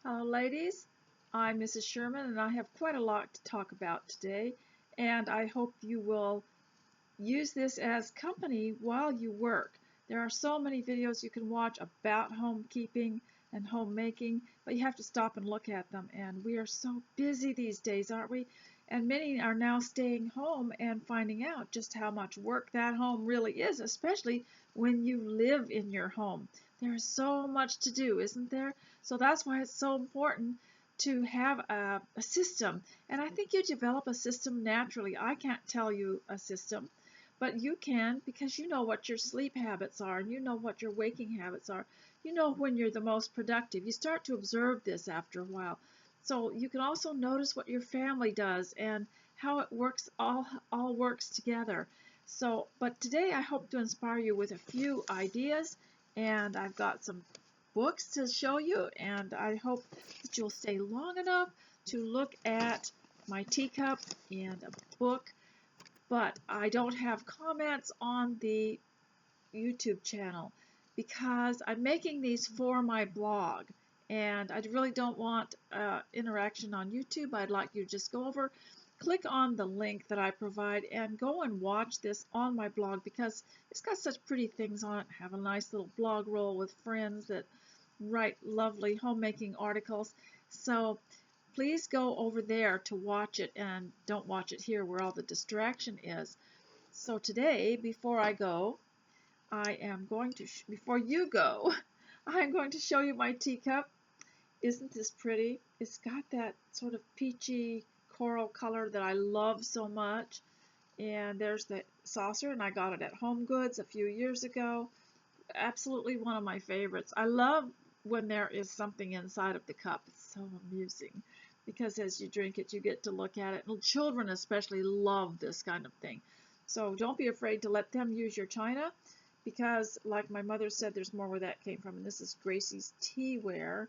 Hello, ladies. I'm Mrs. Sherman, and I have quite a lot to talk about today. And I hope you will use this as company while you work. There are so many videos you can watch about homekeeping and homemaking, but you have to stop and look at them. And we are so busy these days, aren't we? And many are now staying home and finding out just how much work that home really is, especially when you live in your home. There is so much to do, isn't there? So that's why it's so important to have a system. And I think you develop a system naturally. I can't tell you a system. But you can, because you know what your sleep habits are and you know what your waking habits are. You know when you're the most productive. You start to observe this after a while. So you can also notice what your family does and how it works, all works together. So, but today I hope to inspire you with a few ideas, and I've got some books to show you, and I hope that you'll stay long enough to look at my teacup and a book, but I don't have comments on the YouTube channel because I'm making these for my blog, and I really don't want interaction on YouTube. I'd like you to just go over, click on the link that I provide, and go and watch this on my blog because it's got such pretty things on it. I have a nice little blog roll with friends that write lovely homemaking articles. So please go over there to watch it, and don't watch it here where all the distraction is. So today, before I go, I am going to, before you go, I'm going to show you my teacup. Isn't this pretty? It's got that sort of peachy coral color that I love so much. And there's the saucer, and I got it at Home Goods a few years ago. Absolutely one of my favorites. I love when there is something inside of the cup. It's so amusing because as you drink it, you get to look at it. And children especially love this kind of thing. So don't be afraid to let them use your china because, like my mother said, there's more where that came from. And this is Gracie's Teaware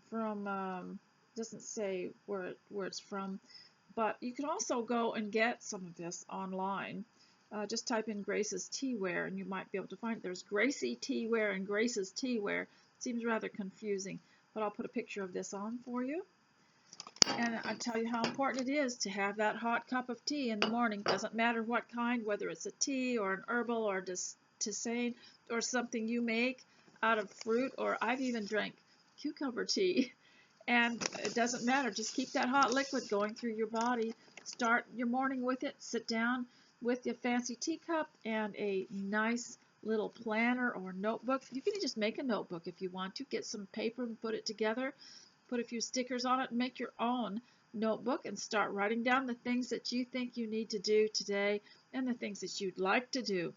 from, doesn't say where it's from, but you can also go and get some of this online. Just type in Grace's Teaware and you might be able to find it. There's Gracie Teaware and Grace's Teaware. Seems rather confusing, but I'll put a picture of this on for you. And I'll tell you how important it is to have that hot cup of tea in the morning. Doesn't matter what kind, whether it's a tea or an herbal or tisane or something you make out of fruit, or I've even drank cucumber tea. And it doesn't matter. Just keep that hot liquid going through your body. Start your morning with it. Sit down with your fancy teacup and a nice little planner or notebook. You can just make a notebook if you want to. Get some paper and put it together. Put a few stickers on it and make your own notebook and start writing down the things that you think you need to do today and the things that you'd like to do.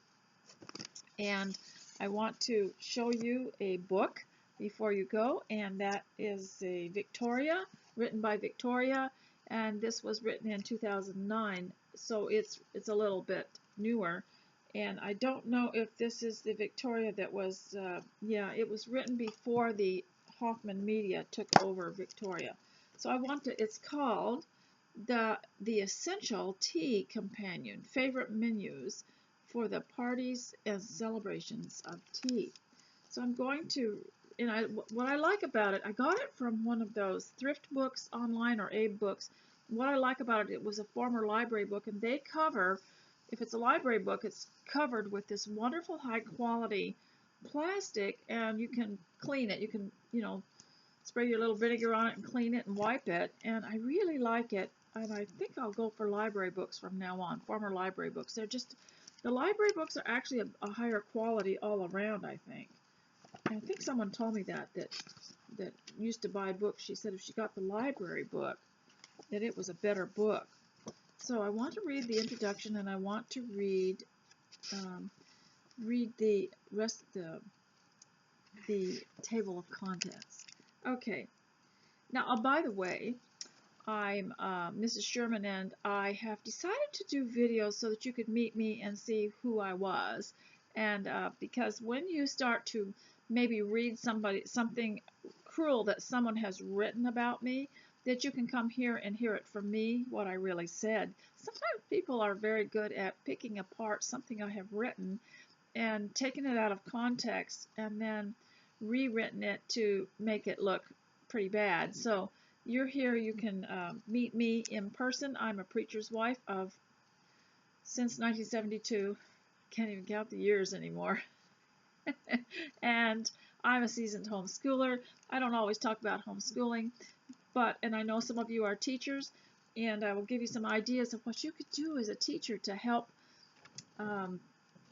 And I want to show you a book before you go, and that is a Victoria, written by Victoria, and this was written in 2009, so it's a little bit newer. And I don't know if this is the Victoria that was, yeah, it was written before the Hoffman Media took over Victoria. So it's called the Essential Tea Companion, Favorite Menus for the Parties and Celebrations of Tea. So I'm going to, what I like about it, I got it from one of those thrift books online or Abe books. What I like about it, it was a former library book, and they cover, if it's a library book, it's covered with this wonderful high quality plastic, and you can clean it. You can, spray your little vinegar on it and clean it and wipe it, and I really like it. And I think I'll go for library books from now on, former library books. The library books are actually a higher quality all around, I think. And I think someone told me that used to buy books. She said if she got the library book, that it was a better book. So I want to read the introduction, and I want to read the rest of the table of contents. Okay. Now, by the way, I'm Mrs. Sherman, and I have decided to do videos so that you could meet me and see who I was. And because when you start to maybe read something cruel that someone has written about me, that you can come here and hear it from me, what I really said. Sometimes people are very good at picking apart something I have written and taking it out of context and then rewritten it to make it look pretty bad. So you're here, you can meet me in person. I'm a preacher's wife of since 1972. Can't even count the years anymore. And I'm a seasoned homeschooler. I don't always talk about homeschooling, and I know some of you are teachers, and I will give you some ideas of what you could do as a teacher to help um,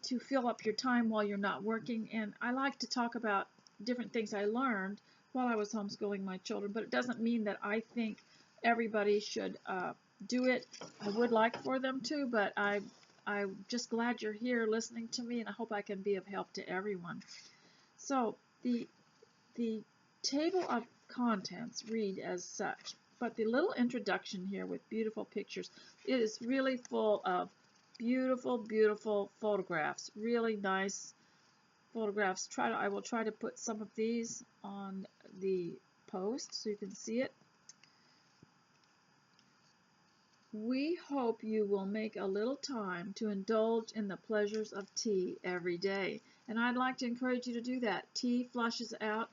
to fill up your time while you're not working. And I like to talk about different things I learned while I was homeschooling my children, but it doesn't mean that I think everybody should do it. I would like for them to, but I'm just glad you're here listening to me, and I hope I can be of help to everyone. So the table of contents read as such, but the little introduction here with beautiful pictures, it is really full of beautiful, beautiful photographs, really nice photographs. I will try to put some of these on the post so you can see it. We hope you will make a little time to indulge in the pleasures of tea every day. And I'd like to encourage you to do that. Tea flushes out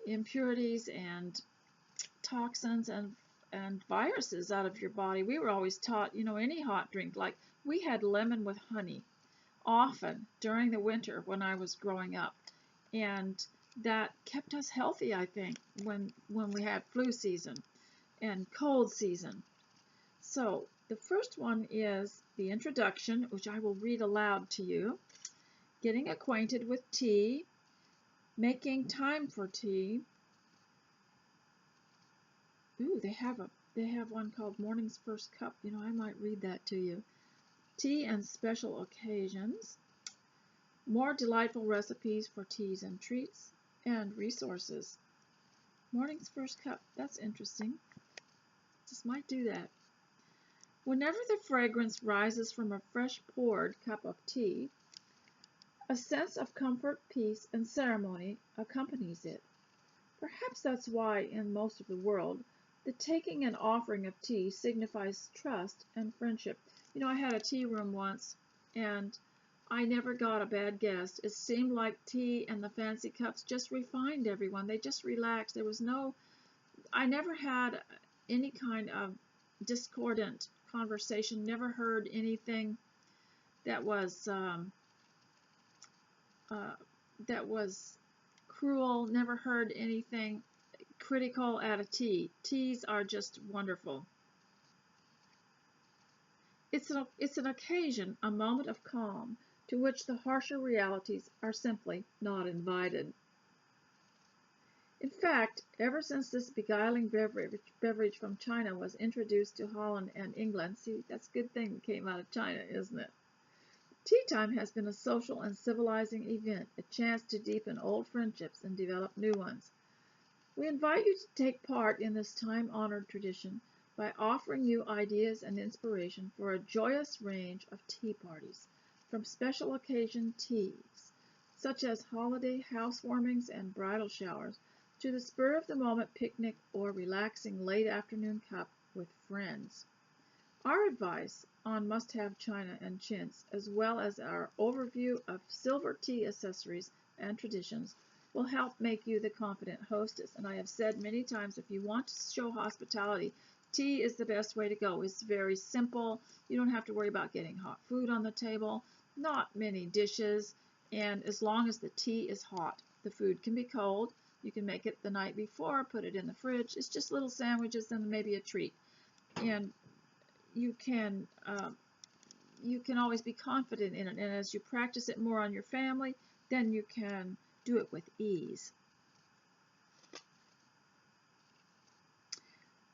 impurities and toxins and viruses out of your body. We were always taught, any hot drink, like we had lemon with honey often during the winter when I was growing up. And that kept us healthy, I think, when we had flu season and cold season. So the first one is the introduction, which I will read aloud to you. Getting acquainted with tea, making time for tea. Ooh, they have one called Morning's First Cup. I might read that to you. Tea and special occasions. More delightful recipes for teas and treats, and resources. Morning's First Cup. That's interesting. Just might do that. Whenever the fragrance rises from a fresh poured cup of tea, a sense of comfort, peace, and ceremony accompanies it. Perhaps that's why, in most of the world, the taking and offering of tea signifies trust and friendship. I had a tea room once, and I never got a bad guest. It seemed like tea and the fancy cups just refined everyone. They just relaxed. I never had any kind of discordant conversation, never heard anything that was cruel, never heard anything critical at a tea. Teas are just wonderful. It's an occasion, a moment of calm, to which the harsher realities are simply not invited. In fact, ever since this beguiling beverage from China was introduced to Holland and England, see, that's a good thing that came out of China, isn't it? Tea time has been a social and civilizing event, a chance to deepen old friendships and develop new ones. We invite you to take part in this time-honored tradition by offering you ideas and inspiration for a joyous range of tea parties, from special occasion teas, such as holiday housewarmings and bridal showers, to the spur-of-the-moment picnic or relaxing late afternoon cup with friends. Our advice on must-have china and chintz, as well as our overview of silver tea accessories and traditions, will help make you the confident hostess. And I have said many times, if you want to show hospitality, tea is the best way to go. It's very simple. You don't have to worry about getting hot food on the table, not many dishes, and as long as the tea is hot. The food can be cold. You can make it the night before, put it in the fridge. It's just little sandwiches and maybe a treat. And you can always be confident in it. And as you practice it more on your family, then you can do it with ease.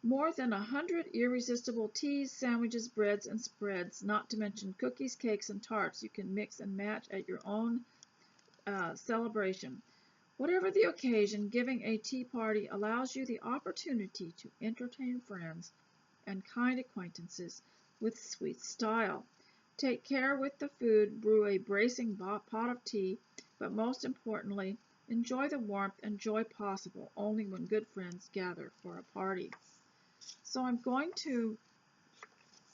More than 100 irresistible teas, sandwiches, breads, and spreads, not to mention cookies, cakes, and tarts you can mix and match at your own celebration. Whatever the occasion, giving a tea party allows you the opportunity to entertain friends and kind acquaintances with sweet style. Take care with the food, brew a bracing pot of tea, but most importantly, enjoy the warmth and joy possible only when good friends gather for a party. So I'm going to,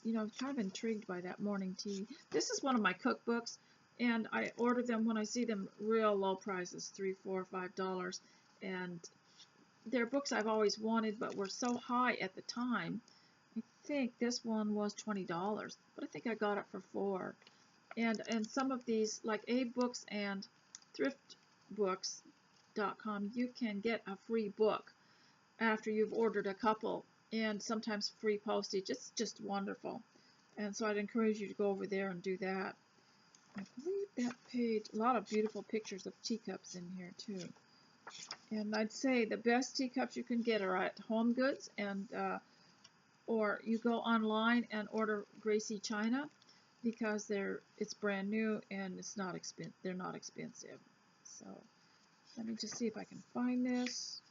I'm kind of intrigued by that morning tea. This is one of my cookbooks, and I order them when I see them real low prices, $3, $4, $5, and they're books I've always wanted, but were so high at the time. I think this one was $20, but I think I got it for $4. And some of these, like Abe Books and thriftbooks.com, you can get a free book after you've ordered a couple, and sometimes free postage. It's just wonderful. And so I'd encourage you to go over there and do that. I believe that page, a lot of beautiful pictures of teacups in here too. And I'd say the best teacups you can get are at Home Goods, and or you go online and order Gracie China, because it's brand new and it's not they're not expensive. So let me just see if I can find this.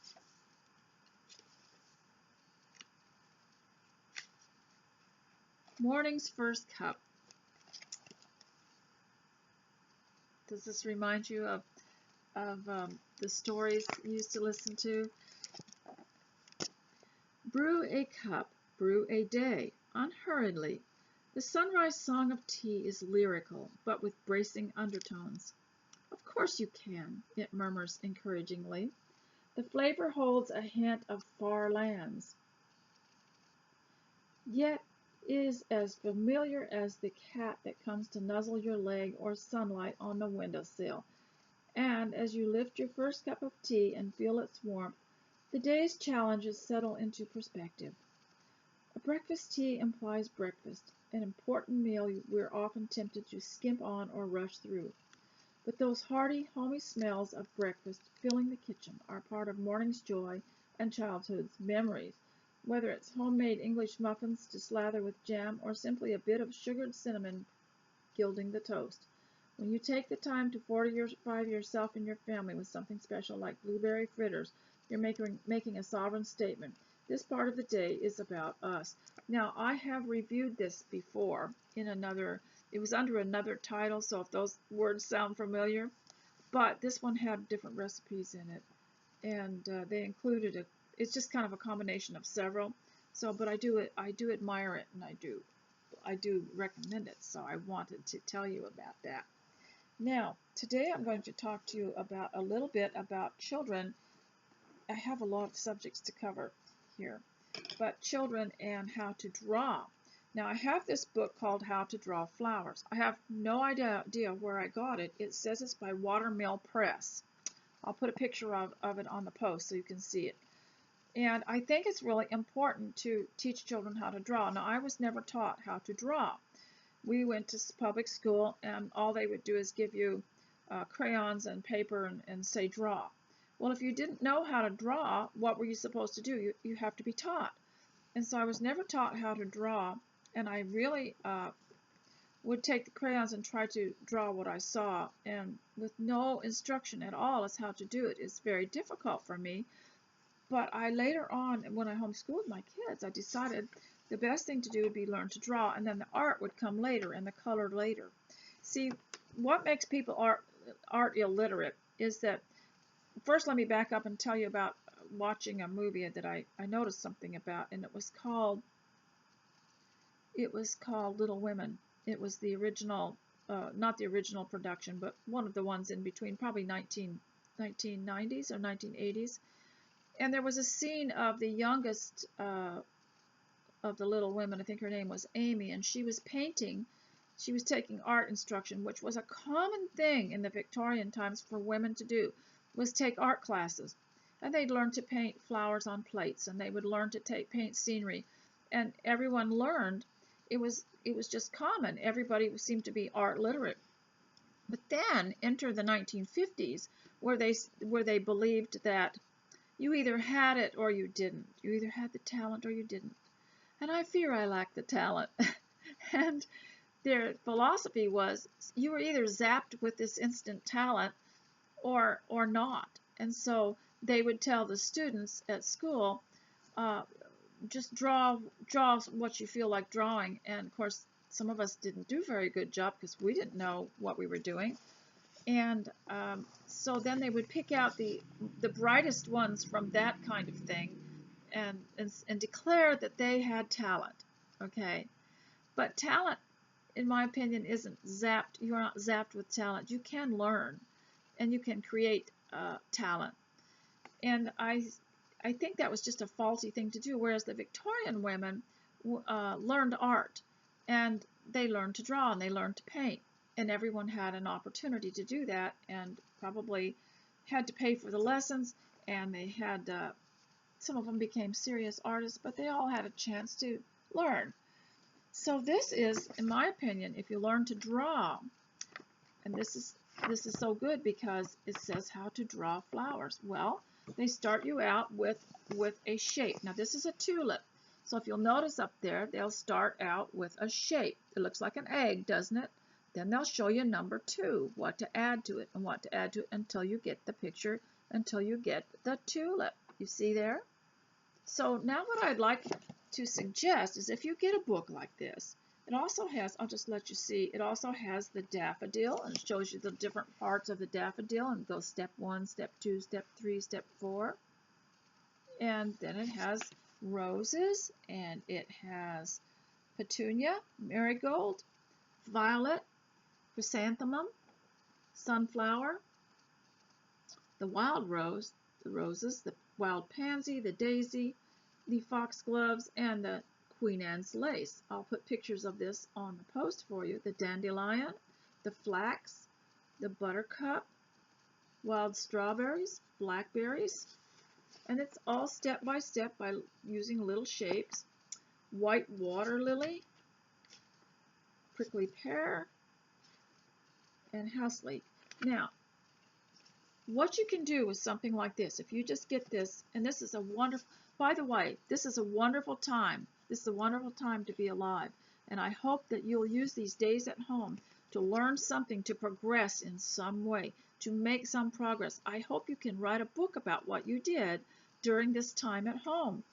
Morning's First Cup. Does this remind you of the stories you used to listen to? Brew a cup, brew a day, unhurriedly. The sunrise song of tea is lyrical, but with bracing undertones. Of course you can, it murmurs encouragingly. The flavor holds a hint of far lands, yet is as familiar as the cat that comes to nuzzle your leg or sunlight on the windowsill. And as you lift your first cup of tea and feel its warmth, the day's challenges settle into perspective. A breakfast tea implies breakfast, an important meal we're often tempted to skimp on or rush through. But those hearty, homey smells of breakfast filling the kitchen are part of morning's joy and childhood's memories, whether it's homemade English muffins to slather with jam or simply a bit of sugared cinnamon gilding the toast. When you take the time to fortify yourself and your family with something special like blueberry fritters, you're making a sovereign statement. This part of the day is about us. Now, I have reviewed this before in it was under another title, so if those words sound familiar, but this one had different recipes in it, and they included it's just kind of a combination of several. So, but I do admire it, and I do recommend it, so I wanted to tell you about that. Now, today I'm going to talk to you about a little bit about children. I have a lot of subjects to cover here, but children and how to draw. Now, I have this book called How to Draw Flowers. I have no idea where I got it. It says it's by Watermill Press. I'll put a picture of it on the post so you can see it. And I think it's really important to teach children how to draw. Now, I was never taught how to draw. We went to public school, and all they would do is give you crayons and paper and say draw. Well, if you didn't know how to draw, what were you supposed to do? You have to be taught. And so I was never taught how to draw, and I really would take the crayons and try to draw what I saw, and with no instruction at all as how to do it. It's very difficult for me. But I later on, when I homeschooled my kids, I decided the best thing to do would be learn to draw, and then the art would come later and the color later. See, what makes people art illiterate is that, first let me back up and tell you about watching a movie that I noticed something about, and it was called Little Women. It was the original, not the original production, but one of the ones in between, probably 1990s or 1980s. And there was a scene of the youngest of the Little Women. I think her name was Amy, and she was painting. She was taking art instruction, which was a common thing in the Victorian times for women to do, was take art classes. And they'd learn to paint flowers on plates, and they would learn to paint scenery. And everyone learned. It was just common. Everybody seemed to be art literate. But then enter the 1950s, where they believed that you either had it or you didn't. You either had the talent or you didn't. And I fear I lacked the talent. And their philosophy was you were either zapped with this instant talent or not. And so they would tell the students at school, just draw what you feel like drawing. And of course, some of us didn't do a very good job because we didn't know what we were doing. And so then they would pick out the brightest ones from that kind of thing and declare that they had talent. Okay, but talent, in my opinion, isn't zapped. You're not zapped with talent. You can learn, and you can create talent. And I think that was just a faulty thing to do, whereas the Victorian women learned art, and they learned to draw, and they learned to paint, and everyone had an opportunity to do that, and probably had to pay for the lessons, and they had, some of them became serious artists, but they all had a chance to learn. So this is, in my opinion, if you learn to draw, and this is so good because it says how to draw flowers. Well, they start you out with a shape. Now this is a tulip. So if you'll notice up there, they'll start out with a shape. It looks like an egg, doesn't it? Then they'll show you number 2, what to add to it and what to add to it until you get the picture, until you get the tulip. You see there? So now what I'd like to suggest is if you get a book like this, it also has, I'll just let you see, it also has the daffodil, and it shows you the different parts of the daffodil, and goes step 1, step 2, step 3, step 4. And then it has roses, and it has petunia, marigold, violet, chrysanthemum, sunflower, the wild rose, the roses, the wild pansy, the daisy, the foxgloves, and the Queen Anne's lace. I'll put pictures of this on the post for you. The dandelion, the flax, the buttercup, wild strawberries, blackberries, and it's all step by step by using little shapes. White water lily, prickly pear, and house leek. Now, what you can do with something like this, if you just get this, and this is a wonderful, by the way, this is a wonderful time. This is a wonderful time to be alive. And I hope that you'll use these days at home to learn something, to progress in some way, to make some progress. I hope you can write a book about what you did during this time at home.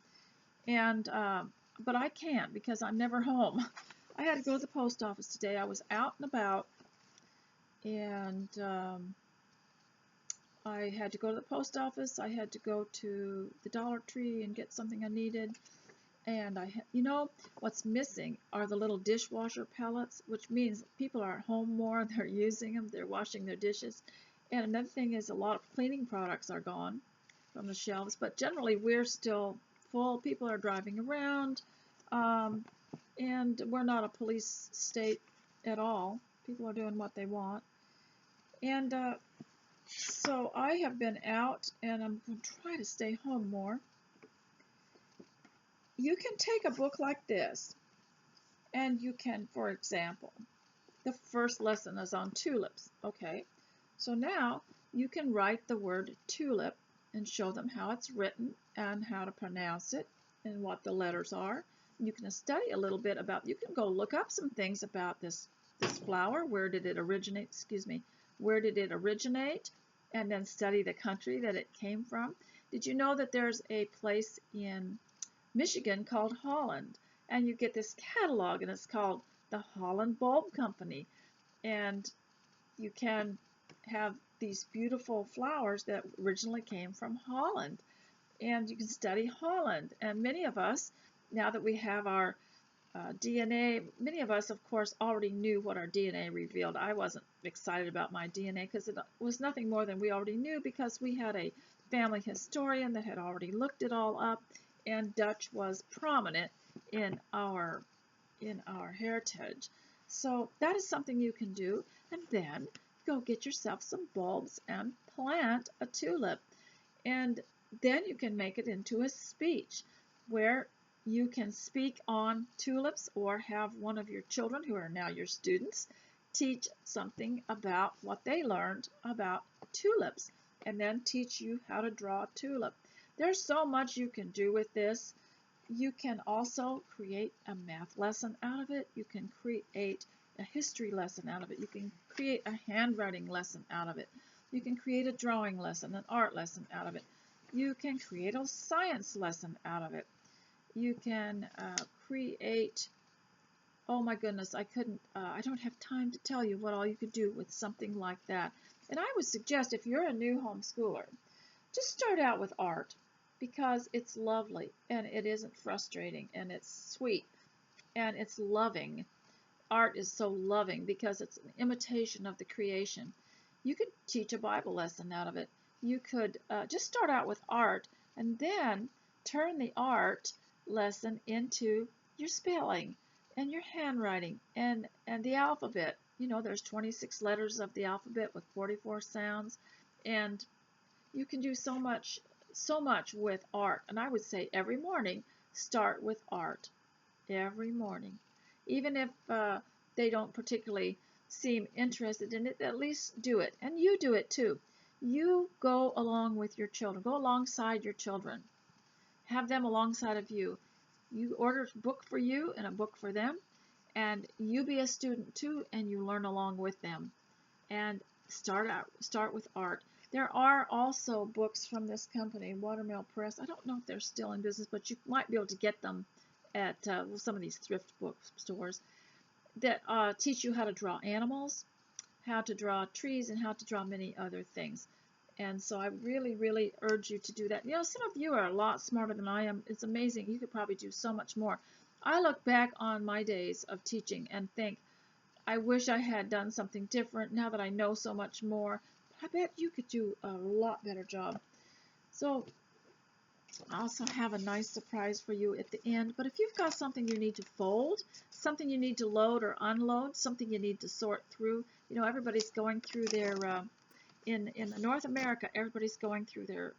And but I can't because I'm never home. I had to go to the post office today. I was out and about, and I had to go to the post office. I had to go to the Dollar Tree and get something I needed. And you know, what's missing are the little dishwasher pellets, which means people are at home more. They're using them. They're washing their dishes. And another thing is a lot of cleaning products are gone from the shelves. But generally, we're still full. People are driving around. And we're not a police state at all. People are doing what they want. And so I have been out, and I'm going to try to stay home more. You can take a book like this, and you can, for example, the first lesson is on tulips. Okay, so now you can write the word tulip and show them how it's written and how to pronounce it and what the letters are. You can study a little bit about, you can go look up some things about this flower. Where did it originate? Excuse me. Where did it originate? And then study the country that it came from. Did you know that there's a place in Michigan called Holland? And you get this catalog, and it's called the Holland Bulb Company. And you can have these beautiful flowers that originally came from Holland. And you can study Holland. And many of us, now that we have our DNA, many of us, of course, already knew what our DNA revealed. I wasn't excited about my DNA because it was nothing more than we already knew, because we had a family historian that had already looked it all up, and Dutch was prominent in our heritage. So that is something you can do, and then go get yourself some bulbs and plant a tulip, and then you can make it into a speech where you can speak on tulips, or have one of your children, who are now your students, teach something about what they learned about tulips, and then teach you how to draw a tulip. There's so much you can do with this. You can also create a math lesson out of it. You can create a history lesson out of it. You can create a handwriting lesson out of it. You can create a drawing lesson, an art lesson out of it. You can create a science lesson out of it. You can create, oh my goodness, I don't have time to tell you what all you could do with something like that. And I would suggest, if you're a new homeschooler, just start out with art, because it's lovely, and it isn't frustrating, and it's sweet, and it's loving. Art is so loving because it's an imitation of the creation. You could teach a Bible lesson out of it. You could just start out with art, And then turn the art lesson into your spelling and your handwriting and the alphabet. You know, there's 26 letters of the alphabet with 44 sounds, and you can do so much with art. And I would say every morning start with art. Every morning. Even if they don't particularly seem interested in it, at least do it. And you do it too. You go along with your children. Go alongside your children. Have them alongside of you. You order a book for you and a book for them, and you be a student too, and you learn along with them. And start with art. There are also books from this company, Watermill Press. I don't know if they're still in business, but you might be able to get them at some of these thrift book stores that teach you how to draw animals, how to draw trees, and how to draw many other things. And so I really, really urge you to do that. You know, some of you are a lot smarter than I am. It's amazing. You could probably do so much more. I look back on my days of teaching and think, I wish I had done something different now that I know so much more. I bet you could do a lot better job. So I also have a nice surprise for you at the end. But if you've got something you need to fold, something you need to load or unload, something you need to sort through, you know, everybody's going through their, in North America, everybody's going through their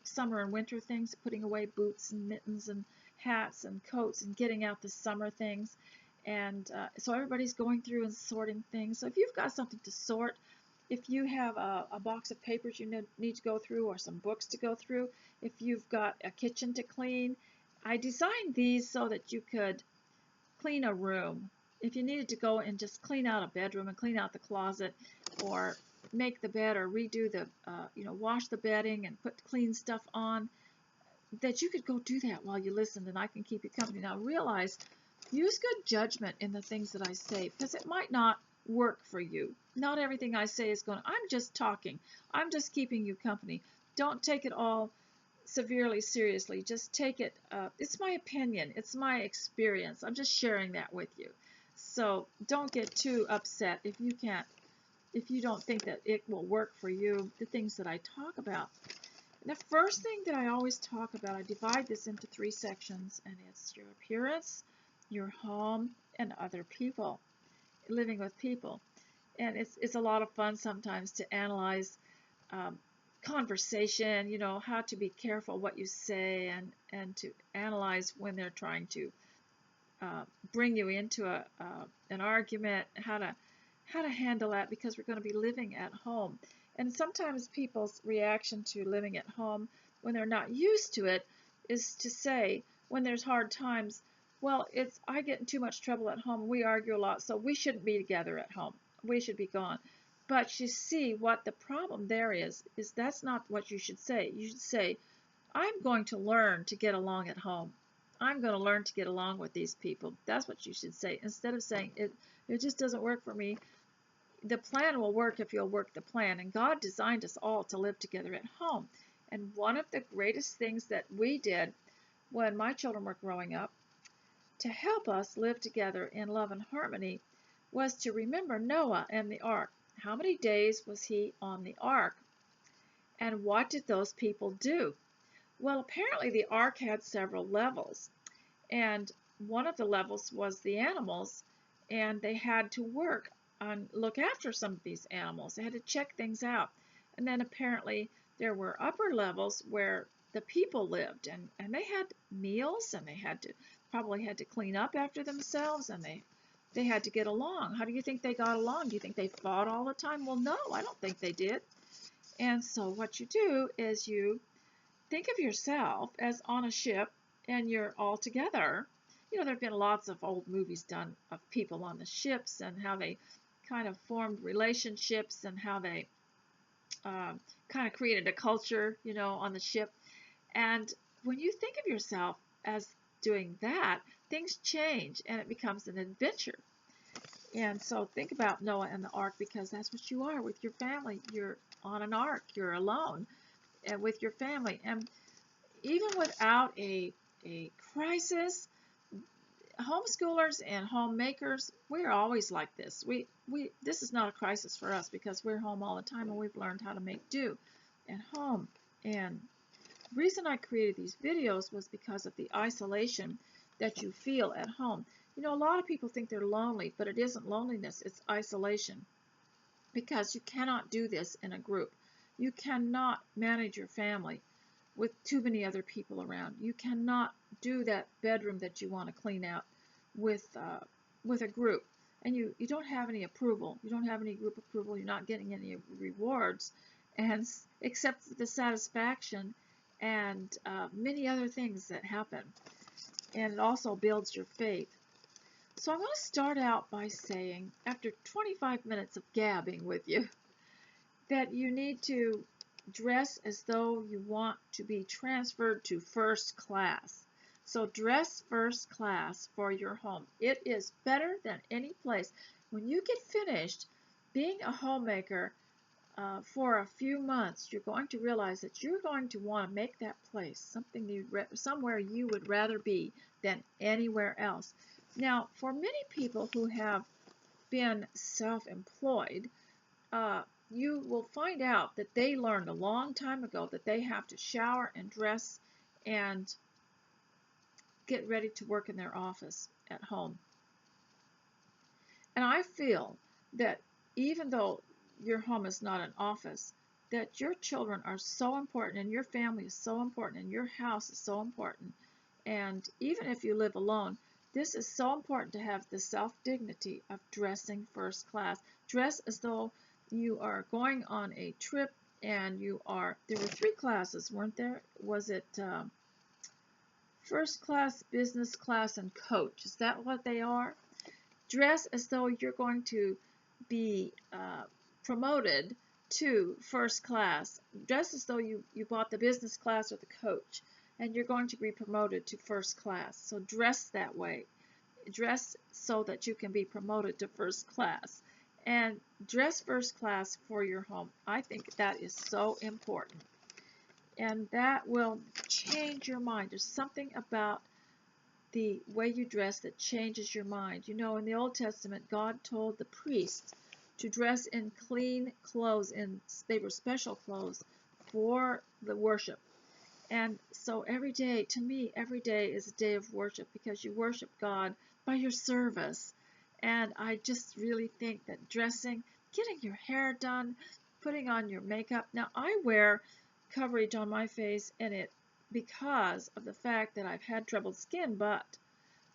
summer and winter things, putting away boots and mittens and hats and coats and getting out the summer things. And so everybody's going through and sorting things. So if you've got something to sort, if you have a box of papers you need to go through or some books to go through, if you've got a kitchen to clean, I designed these so that you could clean a room. If you needed to go and just clean out a bedroom and clean out the closet or make the bed or redo the, wash the bedding and put clean stuff on, that you could go do that while you listen and I can keep you company. Now realize, use good judgment in the things that I say because it might not work for you. Not everything I say is going to, I'm just talking. I'm just keeping you company. Don't take it all severely seriously. Just take it, it's my opinion. It's my experience. I'm just sharing that with you. So don't get too upset if you don't think that it will work for you, the things that I talk about. The first thing that I always talk about, I divide this into 3 sections, and it's your appearance, your home, and other people, living with people. And it's a lot of fun sometimes to analyze conversation, you know, how to be careful what you say and to analyze when they're trying to bring you into an argument, how to handle that because we're going to be living at home. And sometimes people's reaction to living at home when they're not used to it is to say, when there's hard times, well, I get in too much trouble at home. We argue a lot, so we shouldn't be together at home. We should be gone. But you see what the problem there is that's not what you should say. You should say, I'm going to learn to get along at home. I'm going to learn to get along with these people. That's what you should say. Instead of saying, it just doesn't work for me. The plan will work if you'll work the plan. And God designed us all to live together at home. And one of the greatest things that we did when my children were growing up to help us live together in love and harmony was to remember Noah and the ark. How many days was he on the ark? And what did those people do? Well, apparently the ark had several levels. And one of the levels was the animals, and they had to work on look after some of these animals. They had to check things out. And then apparently there were upper levels where the people lived, and they had meals, and they probably had to clean up after themselves, and they had to get along. How do you think they got along? Do you think they fought all the time? Well, no, I don't think they did. And so what you do is you think of yourself as on a ship and you're all together. You know, there have been lots of old movies done of people on the ships and how they kind of formed relationships and how they kind of created a culture, you know, on the ship. And when you think of yourself as doing that, things change and it becomes an adventure. And so think about Noah and the ark because that's what you are with your family. You're on an ark. You're alone and with your family. And even without a crisis, homeschoolers and homemakers, we're always like this. This is not a crisis for us because we're home all the time and we've learned how to make do at home. And The reason I created these videos was because of the isolation that you feel at home. You know, a lot of people think they're lonely, but it isn't loneliness, it's isolation, because you cannot do this in a group. You cannot manage your family with too many other people around. You cannot do that bedroom that you want to clean out with a group. And you don't have any approval. You don't have any group approval. You're not getting any rewards, and except for the satisfaction and many other things that happen. And it also builds your faith. So I'm going to start out by saying, after 25 minutes of gabbing with you, that you need to dress as though you want to be transferred to first class. So dress first class for your home. It is better than any place. When you get finished being a homemaker for a few months, you're going to realize that you're going to want to make that place somewhere you would rather be than anywhere else. Now, for many people who have been self-employed, you will find out that they learned a long time ago that they have to shower and dress and get ready to work in their office at home. And I feel that even though your home is not an office, that your children are so important, and your family is so important, and your house is so important. And even if you live alone, this is so important to have the self-dignity of dressing first class. Dress as though you are going on a trip, and there were 3 classes, weren't there? Was it first class, business class, and coach? Is that what they are? Dress as though you're going to be promoted to first class. Dress as though you bought the business class or the coach, and you're going to be promoted to first class. So dress that way. Dress so that you can be promoted to first class. And dress first class for your home. I think that is so important. And that will change your mind. There's something about the way you dress that changes your mind. You know, in the Old Testament, God told the priests to dress in clean clothes, and they were special clothes for the worship. And so every day, to me, every day is a day of worship, because you worship God by your service. And I just really think that dressing, getting your hair done, putting on your makeup. Now, I wear coverage on my face in it because of the fact that I've had troubled skin, but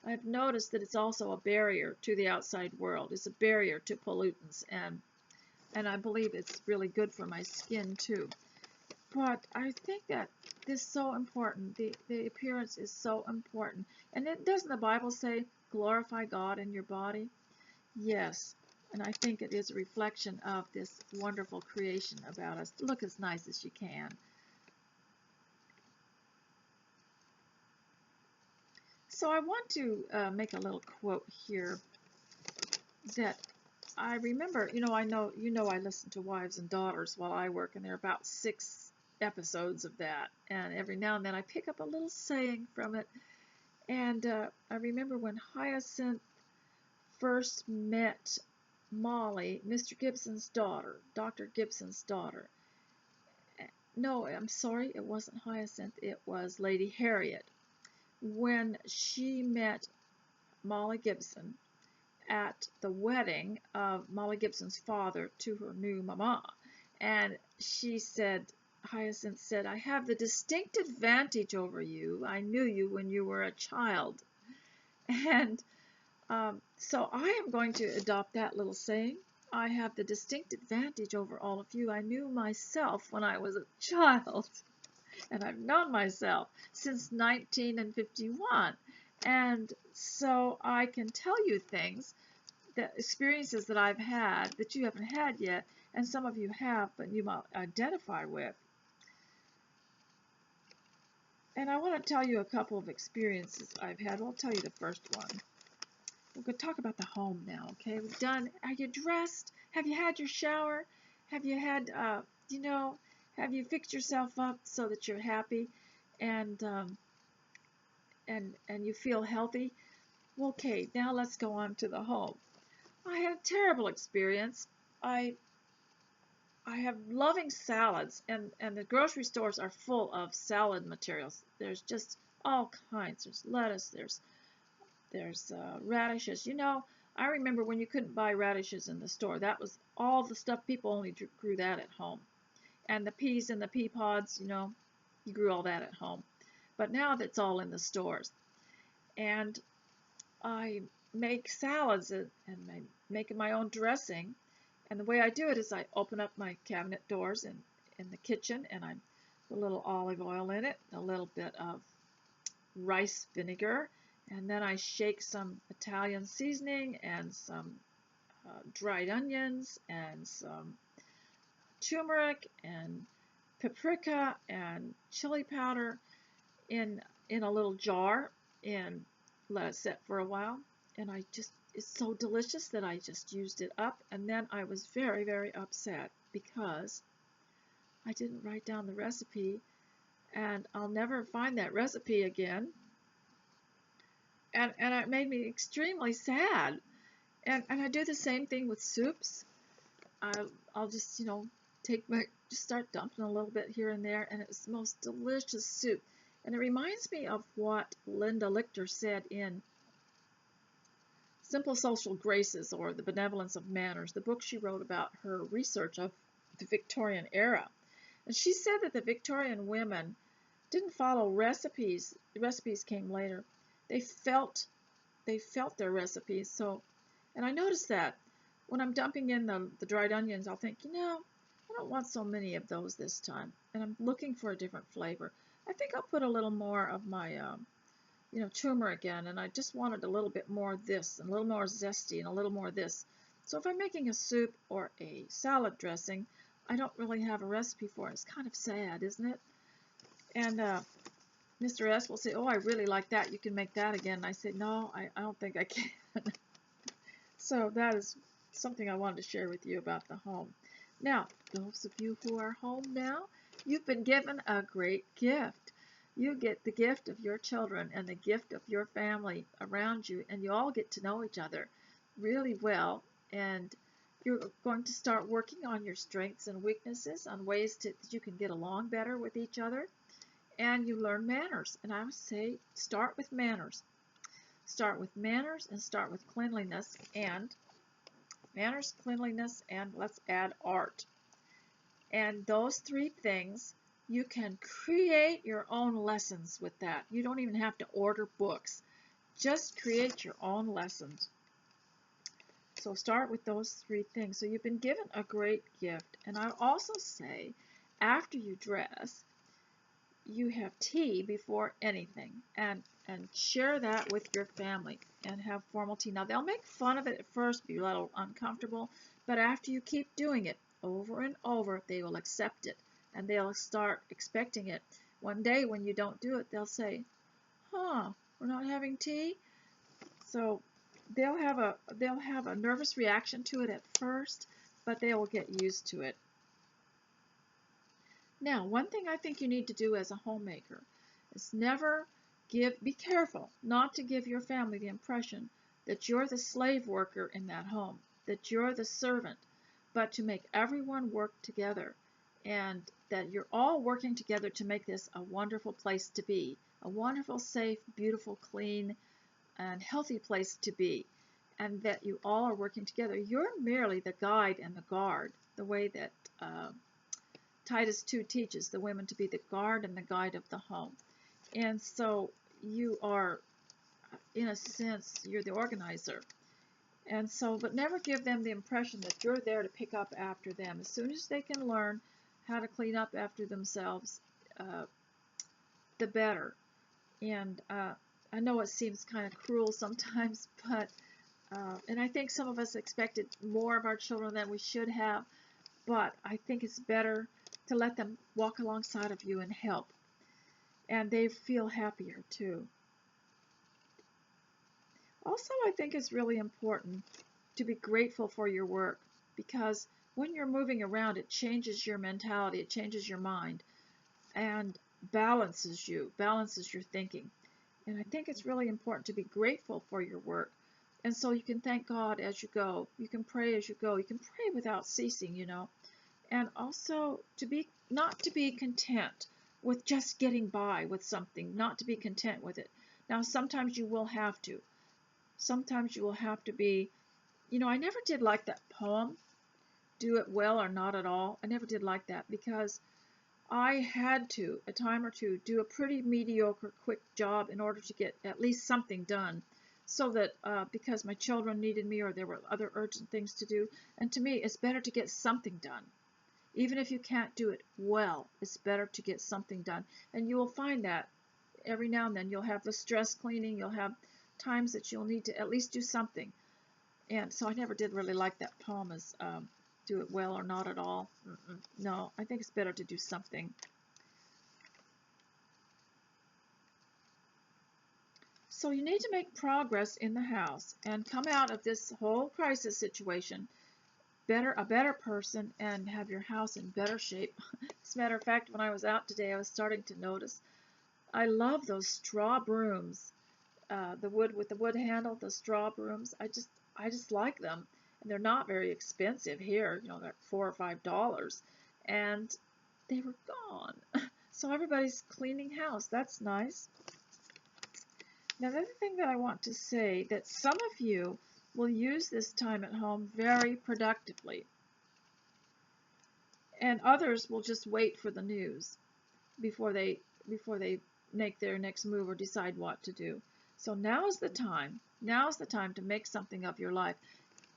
I've noticed that it's also a barrier to the outside world. It's a barrier to pollutants, and I believe it's really good for my skin too. But I think that this is so important. The appearance is so important. And doesn't the Bible say, glorify God in your body? Yes. And I think it is a reflection of this wonderful creation about us. Look as nice as you can. So I want to make a little quote here that I remember. I listen to Wives and Daughters while I work, and there are about 6 episodes of that. And every now and then I pick up a little saying from it. And I remember when Hyacinth first met Molly, Mr. Gibson's daughter, Dr. Gibson's daughter. No, I'm sorry, it wasn't Hyacinth, it was Lady Harriet. When she met Molly Gibson at the wedding of Molly Gibson's father to her new mama, and she said, Hyacinth said, I have the distinct advantage over you. I knew you when you were a child. And so I am going to adopt that little saying. I have the distinct advantage over all of you. I knew myself when I was a child. And I've known myself since 1951. And so I can tell you things, the experiences that I've had that you haven't had yet, and some of you have, but you might identify with. And I want to tell you a couple of experiences I've had. I'll tell you the first one. We're going to talk about the home now, okay? We've done, are you dressed? Have you had your shower? Have you had, have you fixed yourself up so that you're happy and you feel healthy? Well, okay, now let's go on to the home. I had a terrible experience. I I have loving salads, and the grocery stores are full of salad materials. There's just all kinds. There's lettuce, there's radishes. You know, I remember when you couldn't buy radishes in the store. That was all the stuff. People only grew that at home. And the peas and the pea pods, you know, you grew all that at home. But now that's all in the stores. And I make salads and I make my own dressing. And the way I do it is I open up my cabinet doors in the kitchen and I put a little olive oil in it, a little bit of rice vinegar, and then I shake some Italian seasoning and some dried onions and some turmeric and paprika and chili powder in a little jar and let it sit for a while. And it's so delicious that I just used it up. And then I was very, very upset because I didn't write down the recipe and I'll never find that recipe again. And it made me extremely sad. And I do the same thing with soups. I'll just, you know, just start dumping a little bit here and there, and it's the most delicious soup. And it reminds me of what Linda Lichter said in Simple Social Graces, or The Benevolence of Manners, the book she wrote about her research of the Victorian era. And she said that the Victorian women didn't follow recipes. The recipes came later. They felt their recipes. So, and I noticed that when I'm dumping in the dried onions, I'll think, you know, I don't want so many of those this time, and I'm looking for a different flavor. I think I'll put a little more of my, you know, turmeric in, and I just wanted a little bit more of this, and a little more zesty, and a little more of this. So if I'm making a soup or a salad dressing, I don't really have a recipe for it. It's kind of sad, isn't it? And Mr. S will say, oh, I really like that. You can make that again. And I say, no, I don't think I can. So that is something I wanted to share with you about the home. Now, those of you who are home now, you've been given a great gift. You get the gift of your children and the gift of your family around you, and you all get to know each other really well. And you're going to start working on your strengths and weaknesses, on ways that you can get along better with each other. And you learn manners. And I would say start with manners. Start with manners and start with cleanliness, and manners, cleanliness, and let's add art. And those three things, you can create your own lessons with that. You don't even have to order books. Just create your own lessons. So start with those three things. So you've been given a great gift. And I also say, after you dress, you have tea before anything, and share that with your family and have formal tea. Now, they'll make fun of it at first, be a little uncomfortable, but after you keep doing it over and over, they will accept it, and they'll start expecting it. One day when you don't do it, they'll say, huh, we're not having tea? So they'll have a nervous reaction to it at first, but they will get used to it. Now, one thing I think you need to do as a homemaker is be careful not to give your family the impression that you're the slave worker in that home, that you're the servant, but to make everyone work together, and that you're all working together to make this a wonderful place to be, a wonderful, safe, beautiful, clean, and healthy place to be, and that you all are working together. You're merely the guide and the guard, the way that Titus 2 teaches the women to be the guard and the guide of the home. And so you are, in a sense, you're the organizer. And so, but never give them the impression that you're there to pick up after them. As soon as they can learn how to clean up after themselves, the better. And I know it seems kind of cruel sometimes, but, and I think some of us expected more of our children than we should have, but I think it's better to let them walk alongside of you and help. And they feel happier too. Also, I think it's really important to be grateful for your work, because when you're moving around, it changes your mentality, it changes your mind, and balances your thinking. And I think it's really important to be grateful for your work. And so you can thank God as you go. You can pray as you go. You can pray without ceasing, you know. and also not to be content with just getting by with something, not to be content with it. Now, sometimes you will have to. Sometimes you will have to be, I never did like that poem, Do It Well or Not at All. I never did like that because I had to, a time or two, do a pretty mediocre, quick job in order to get at least something done. So that because my children needed me or there were other urgent things to do. And to me, it's better to get something done. Even if you can't do it well, it's better to get something done. And you will find that every now and then you'll have the stress cleaning, you'll have times that you'll need to at least do something. And so I never did really like that poem as Do It Well or Not at All. No, I think it's better to do something. So you need to make progress in the house and come out of this whole crisis situation a better person and have your house in better shape. As a matter of fact, when I was out today, I was starting to notice I love those straw brooms, the wood with the wood handle, the straw brooms. I just like them, and they're not very expensive here. They're $4 or $5, and they were gone. So everybody's cleaning house. That's nice. Now, the other thing that I want to say that some of you will use this time at home very productively, and others will just wait for the news before they make their next move or decide what to do. So now's the time. Now's the time to make something of your life.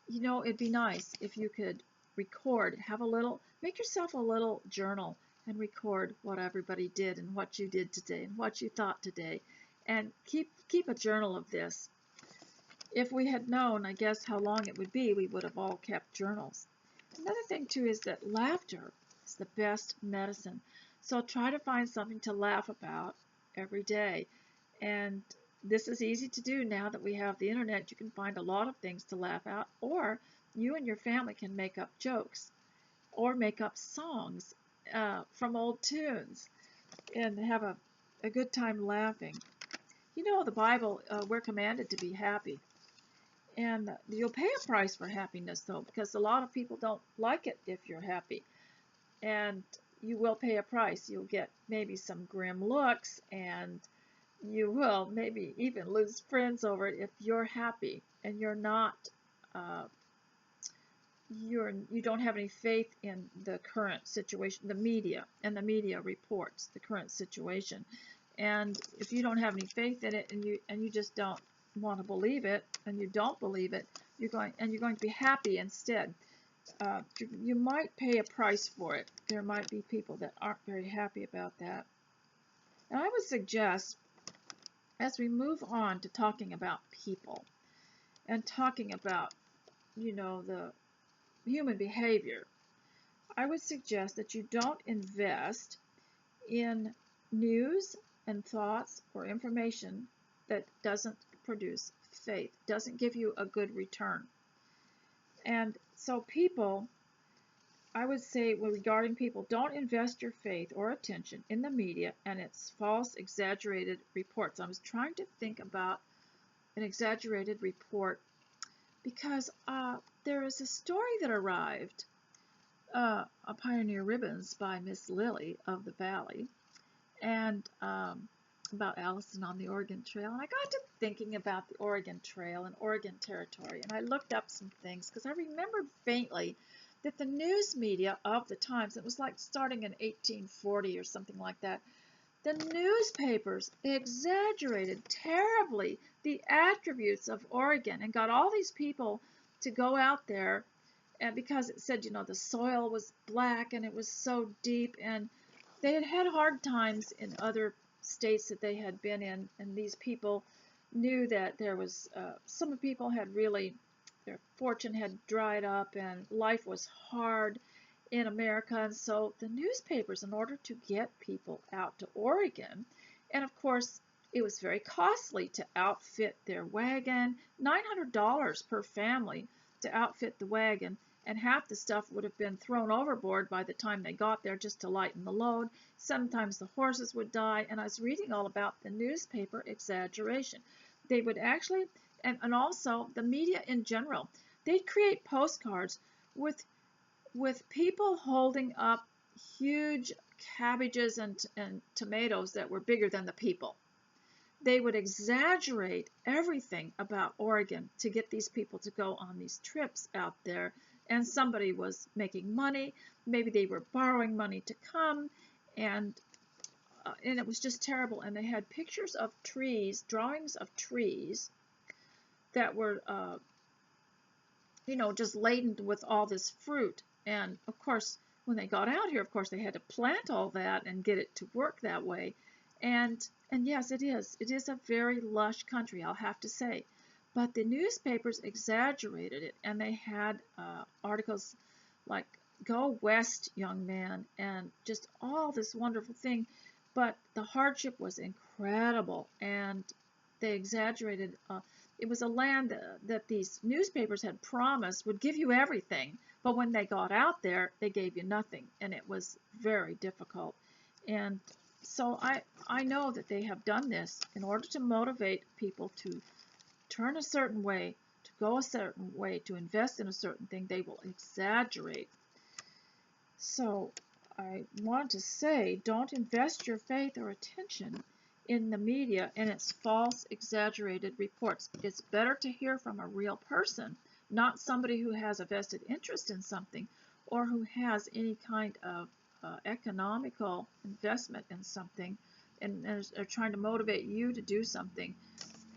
It'd be nice if you could make yourself a little journal and record what everybody did and what you did today and what you thought today. And keep a journal of this. If we had known, I guess, how long it would be, we would have all kept journals. Another thing, too, is that laughter is the best medicine. So try to find something to laugh about every day. And this is easy to do now that we have the internet. You can find a lot of things to laugh at, or you and your family can make up jokes or make up songs from old tunes and have a good time laughing. The Bible, we're commanded to be happy. And you'll pay a price for happiness, though, because a lot of people don't like it if you're happy. And you will pay a price. You'll get maybe some grim looks, and you will maybe even lose friends over it if you're happy and you're not, you don't have any faith in the current situation, the media reports the current situation. And if you don't have any faith in it and you just don't want to believe it and you don't believe it, you're going to be happy instead. You might pay a price for it. There might be people that aren't very happy about that. And I would suggest, as we move on to talking about people and talking about, the human behavior, I would suggest that you don't invest in news and thoughts or information that doesn't produce faith, doesn't give you a good return. And so I would say, regarding people, don't invest your faith or attention in the media and its false, exaggerated reports. I was trying to think about an exaggerated report because there is a story that arrived, a Pioneer Ribbons by Miss Lily of the Valley, and about Allison on the Oregon Trail. And I got to thinking about the Oregon Trail and Oregon Territory, and I looked up some things because I remembered faintly that the news media of the times, it was like starting in 1840 or something like that, the newspapers exaggerated terribly the attributes of Oregon and got all these people to go out there, and because it said, the soil was black and it was so deep, and they had had hard times in other states that they had been in, and these people knew that there was, some people had really, their fortune had dried up and life was hard in America, and so the newspapers, in order to get people out to Oregon, and of course it was very costly to outfit their wagon, $900 per family to outfit the wagon, and half the stuff would have been thrown overboard by the time they got there just to lighten the load. Sometimes the horses would die, and I was reading all about the newspaper exaggeration. They would actually, and also the media in general, they'd create postcards with with people holding up huge cabbages and tomatoes that were bigger than the people. They would exaggerate everything about Oregon to get these people to go on these trips out there. And somebody was making money. Maybe they were borrowing money to come. And it was just terrible. And they had pictures of trees, drawings of trees that were, just laden with all this fruit. And of course, when they got out here, of course, they had to plant all that and get it to work that way. And yes, it is. It is a very lush country, I'll have to say. But the newspapers exaggerated it, and they had articles like "Go West, Young Man," and just all this wonderful thing. But the hardship was incredible, and they exaggerated. It was a land that these newspapers had promised would give you everything, but when they got out there, they gave you nothing, and it was very difficult. And so I know that they have done this in order to motivate people to turn a certain way, to go a certain way, to invest in a certain thing. They will exaggerate. So I want to say, don't invest your faith or attention in the media and its false, exaggerated reports. It's better to hear from a real person, not somebody who has a vested interest in something or who has any kind of economical investment in something and are trying to motivate you to do something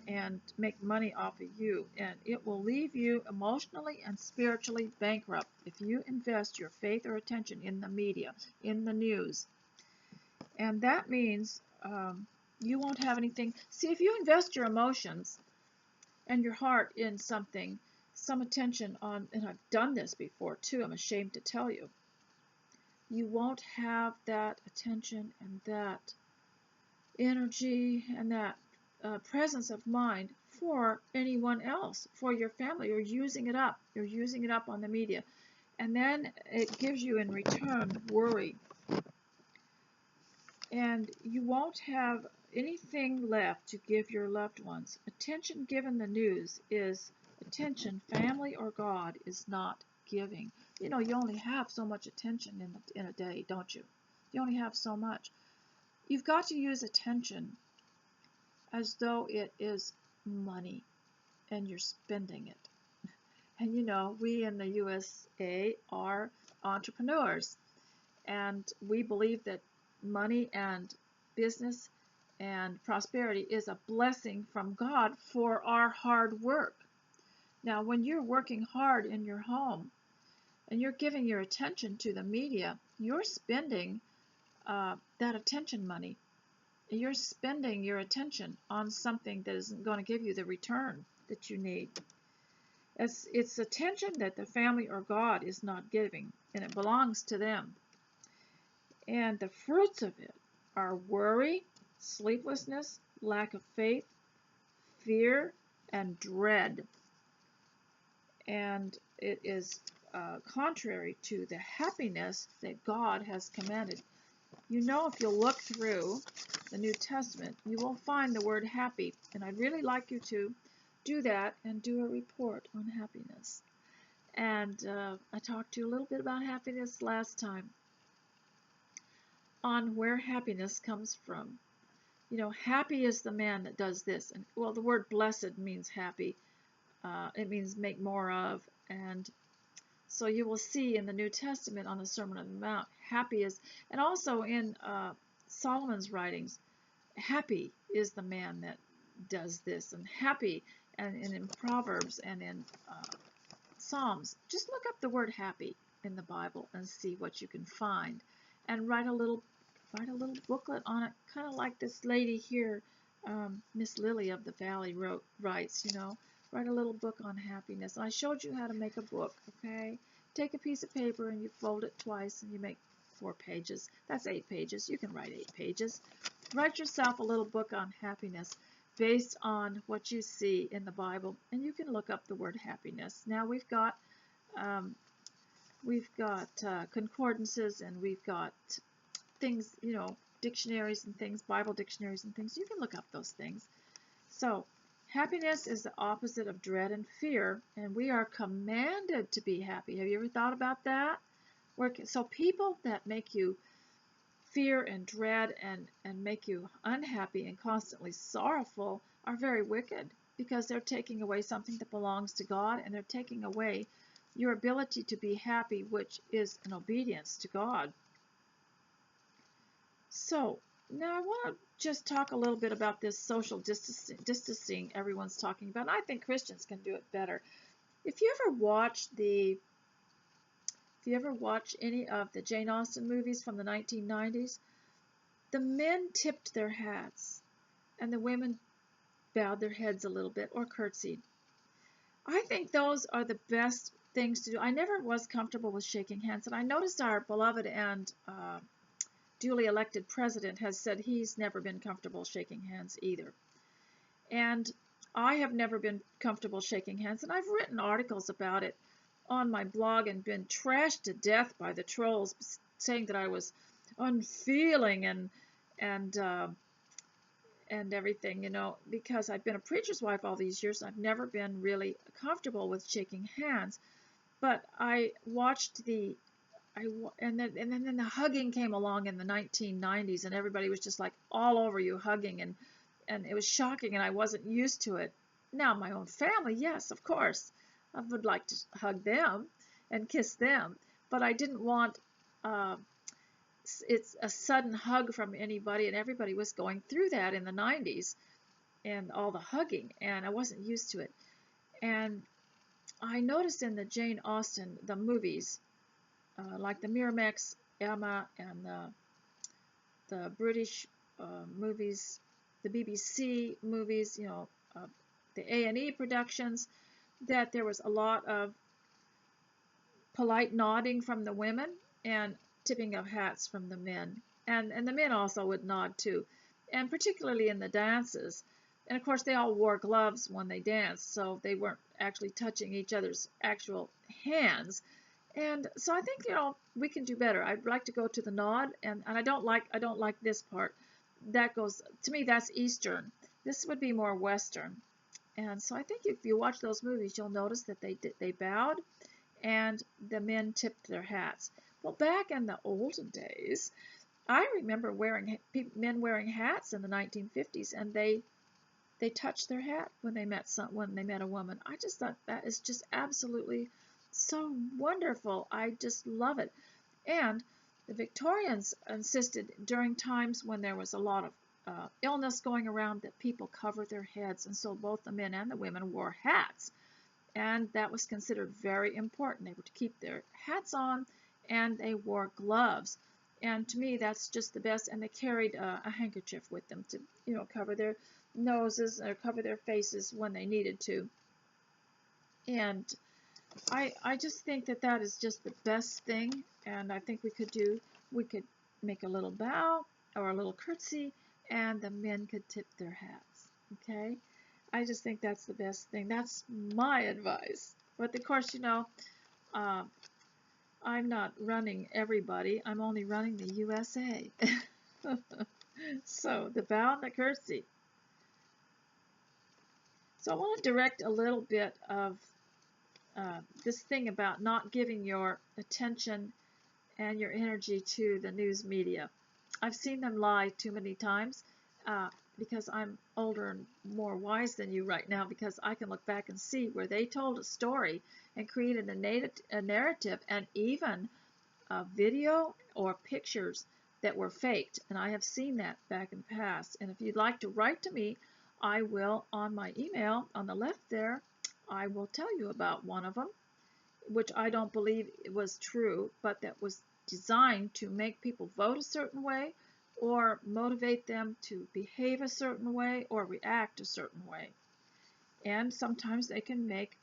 and make money off of you. And it will leave you emotionally and spiritually bankrupt if you invest your faith or attention in the media, in the news. And that means you won't have anything. See, if you invest your emotions and your heart in something, some attention on, and I've done this before too, I'm ashamed to tell you, you won't have that attention and that energy and that presence of mind for anyone else, for your family. You're using it up. You're using it up on the media. And then it gives you in return worry. And you won't have anything left to give your loved ones. Attention given the news is attention family or God is not giving. You know, you only have so much attention in a day, don't you? You only have so much. You've got to use attention as though it is money and you're spending it. And you know, we in the USA are entrepreneurs, and we believe that money and business and prosperity is a blessing from God for our hard work. Now, when you're working hard in your home and you're giving your attention to the media, you're spending that attention money. You're spending your attention on something that isn't going to give you the return that you need. It's attention that the family or God is not giving, and it belongs to them. And the fruits of it are worry, sleeplessness, lack of faith, fear, and dread. And it is contrary to the happiness that God has commanded. You know, if you'll look through the New Testament, you will find the word happy. And I'd really like you to do that and do a report on happiness. And I talked to you a little bit about happiness last time on where happiness comes from. You know, happy is the man that does this. And well, the word blessed means happy. It means make more of. And so you will see in the New Testament on the Sermon on the Mount, happy is, and also in Solomon's writings, happy is the man that does this, and happy, and in Proverbs and in Psalms. Just look up the word happy in the Bible and see what you can find, and write a little booklet on it, kind of like this lady here, Miss Lily of the Valley writes, you know. Write a little book on happiness. I showed you how to make a book, okay? Take a piece of paper and you fold it twice and you make 4 pages. That's 8 pages. You can write 8 pages. Write yourself a little book on happiness based on what you see in the Bible, and you can look up the word happiness. Now we've got concordances, and we've got things, you know, dictionaries and things, Bible dictionaries and things. You can look up those things. So happiness is the opposite of dread and fear, and we are commanded to be happy. Have you ever thought about that? So people that make you fear and dread and make you unhappy and constantly sorrowful are very wicked, because they're taking away something that belongs to God, and they're taking away your ability to be happy, which is an obedience to God. So now I want to just talk a little bit about this social distancing everyone's talking about. I think Christians can do it better. If you ever watch any of the Jane Austen movies from the 1990s, the men tipped their hats and the women bowed their heads a little bit or curtsied. I think those are the best things to do. I never was comfortable with shaking hands, and I noticed our beloved and duly elected president has said he's never been comfortable shaking hands either. And I have never been comfortable shaking hands, and I've written articles about it on my blog and been trashed to death by the trolls, saying that I was unfeeling and everything, because I've been a preacher's wife all these years. I've never been really comfortable with shaking hands, but I watched and then the hugging came along in the 1990s, and everybody was just like all over you hugging, and it was shocking, and I wasn't used to it. Now, my own family, yes, of course, I would like to hug them and kiss them, but I didn't want it's a sudden hug from anybody, and everybody was going through that in the 90s, and all the hugging, and I wasn't used to it. And I noticed in the Jane Austen, the movies, like the Miramax, Emma, and the British movies, the BBC movies, the A&E productions, that there was a lot of polite nodding from the women and tipping of hats from the men. And the men also would nod too, and particularly in the dances. And of course, they all wore gloves when they danced, so they weren't actually touching each other's actual hands. And so I think, we can do better. I'd like to go to the nod, and I don't like this part. That goes, to me, that's Eastern. This would be more Western. And so I think if you watch those movies, you'll notice that they bowed and the men tipped their hats. Well, back in the olden days, I remember men wearing hats in the 1950s, and they touched their hat when they met a woman. I just thought that is just absolutely so wonderful. I just love it. And the Victorians insisted during times when there was a lot of illness going around that people cover their heads, and so both the men and the women wore hats, and that was considered very important. They were to keep their hats on, and they wore gloves. And to me, that's just the best. And they carried a handkerchief with them to, cover their noses or cover their faces when they needed to. And I just think that is just the best thing. And I think we could make a little bow or a little curtsy, and the men could tip their hats. Okay? I just think that's the best thing. That's my advice. But of course, I'm not running everybody. I'm only running the USA. So the bow and the curtsy. So I want to direct a little bit of this thing about not giving your attention and your energy to the news media. I've seen them lie too many times because I'm older and more wise than you right now, because I can look back and see where they told a story and created a narrative and even a video or pictures that were faked. And I have seen that back in the past. And if you'd like to write to me, I will, on my email on the left there, I will tell you about one of them, which I don't believe it was true, but that was designed to make people vote a certain way or motivate them to behave a certain way or react a certain way. And sometimes they can make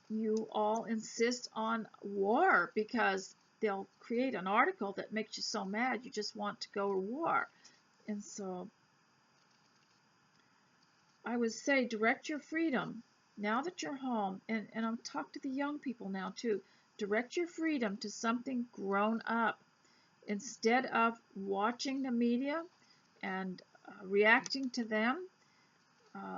you all insist on war, because they'll create an article that makes you so mad you just want to go to war. And so I would say direct your freedom now that you're home, and I'm talking to the young people now too. Direct your freedom to something grown up instead of watching the media and reacting to them.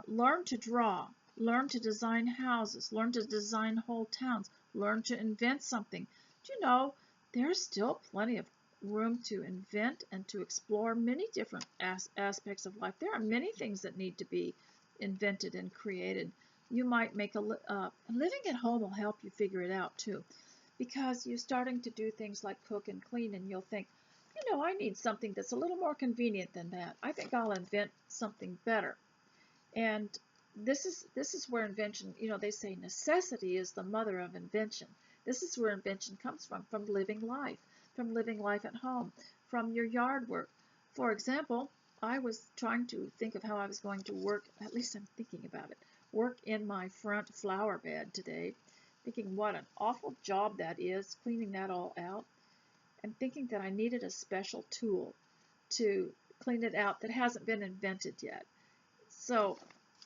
Learn to draw, learn to design houses, learn to design whole towns, learn to invent something. Do you know there's still plenty of room to invent and to explore many different aspects of life. There are many things that need to be invented and created. You might make living at home will help you figure it out too, because you're starting to do things like cook and clean, and you'll think, I need something that's a little more convenient than that. I think I'll invent something better. And this is where invention, they say necessity is the mother of invention. This is where invention comes from living life at home, from your yard work. For example, I was trying to think of how I was going to work, at least I'm thinking about it, work in my front flower bed today, thinking what an awful job that is, cleaning that all out, and thinking that I needed a special tool to clean it out that hasn't been invented yet. So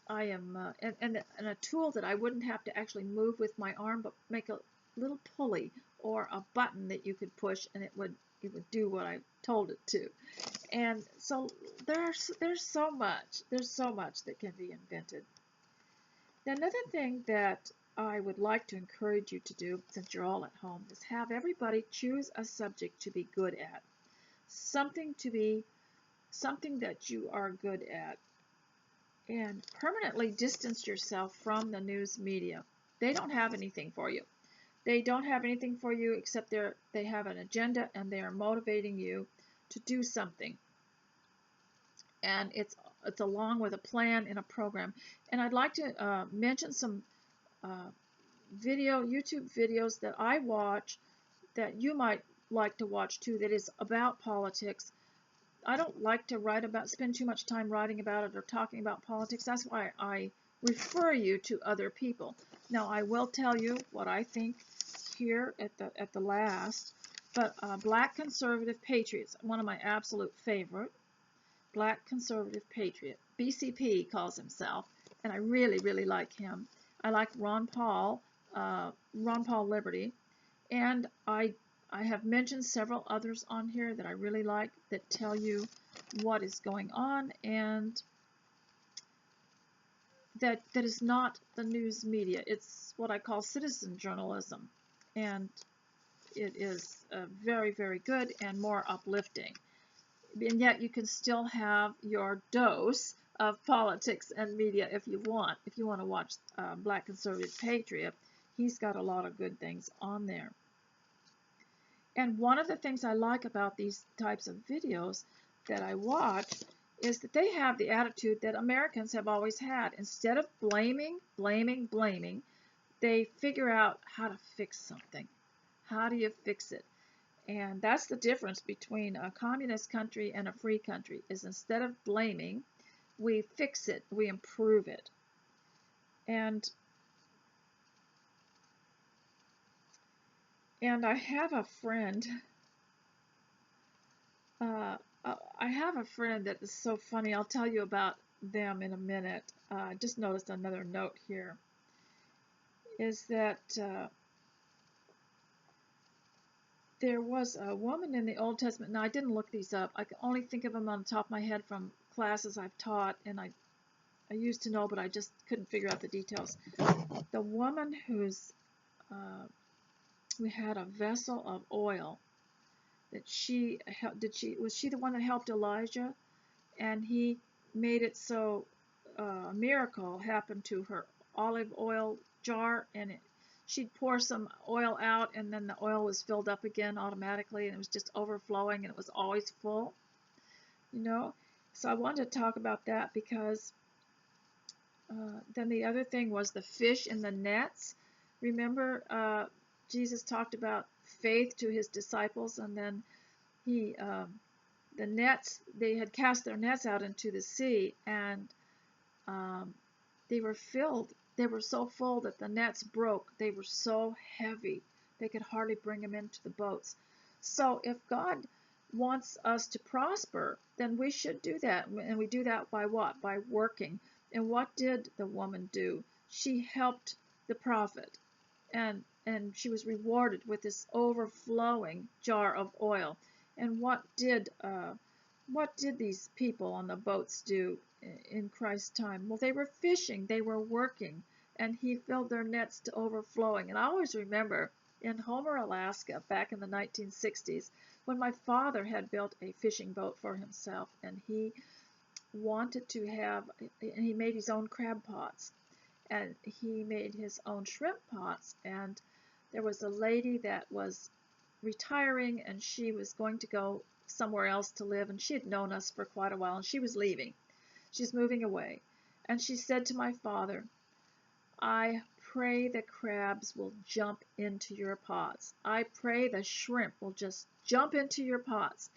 I am, and a tool that I wouldn't have to actually move with my arm, but make a little pulley or a button that you could push, and it would do what I told it to. And so there's so much that can be invented. Another thing that I would like to encourage you to do, since you're all at home, is have everybody choose a subject to be good at, something that you are good at, and permanently distance yourself from the news media. They don't have anything for you. They don't have anything for you except they have an agenda, and they are motivating you to do something. And it's along with a plan and a program. And I'd like to mention some YouTube videos that I watch that you might like to watch too, that is about politics. I don't like to spend too much time writing about it or talking about politics. That's why I refer you to other people. Now, I will tell you what I think here at the last, but Black Conservative Patriots, one of my absolute favorite, Black Conservative Patriot, BCP calls himself, and I really, really like him. I like Ron Paul Liberty, and I have mentioned several others on here that I really like that tell you what is going on, and that is not the news media. It's what I call citizen journalism, and it is very, very good and more uplifting. And yet you can still have your dose of politics and media if you want. If you want to watch Black Conservative Patriot, he's got a lot of good things on there. And one of the things I like about these types of videos that I watch is that they have the attitude that Americans have always had. Instead of blaming, they figure out how to fix something. How do you fix it? And that's the difference between a communist country and a free country, is instead of blaming, we fix it, we improve it. And I have a friend, that is so funny. I'll tell you about them in a minute. I just noticed another note here, is that there was a woman in the Old Testament. Now, I didn't look these up. I can only think of them on the top of my head from classes I've taught, and I used to know, but I just couldn't figure out the details. The woman who's we had a vessel of oil that was she the one that helped Elijah, and he made it so a miracle happened to her olive oil jar, and she'd pour some oil out, and then the oil was filled up again automatically, and it was just overflowing, and it was always full. So I wanted to talk about that, because then the other thing was the fish in the nets. Remember, Jesus talked about faith to his disciples, and then the nets, they had cast their nets out into the sea, and they were filled. They were so full that the nets broke. They were so heavy, they could hardly bring them into the boats. So if God wants us to prosper, then we should do that. And we do that by what? By working. And what did the woman do? She helped the prophet, and she was rewarded with this overflowing jar of oil. And what did these people on the boats do in Christ's time? Well, they were fishing, they were working, and he filled their nets to overflowing. And I always remember, in Homer, Alaska, back in the 1960s, when my father had built a fishing boat for himself, and he wanted to have, and he made his own crab pots, and he made his own shrimp pots, and there was a lady that was retiring, and she was going to go somewhere else to live, and she had known us for quite a while, and she was leaving. She's moving away. And she said to my father, I pray the crabs will jump into your pots. I pray the shrimp will just jump into your pots.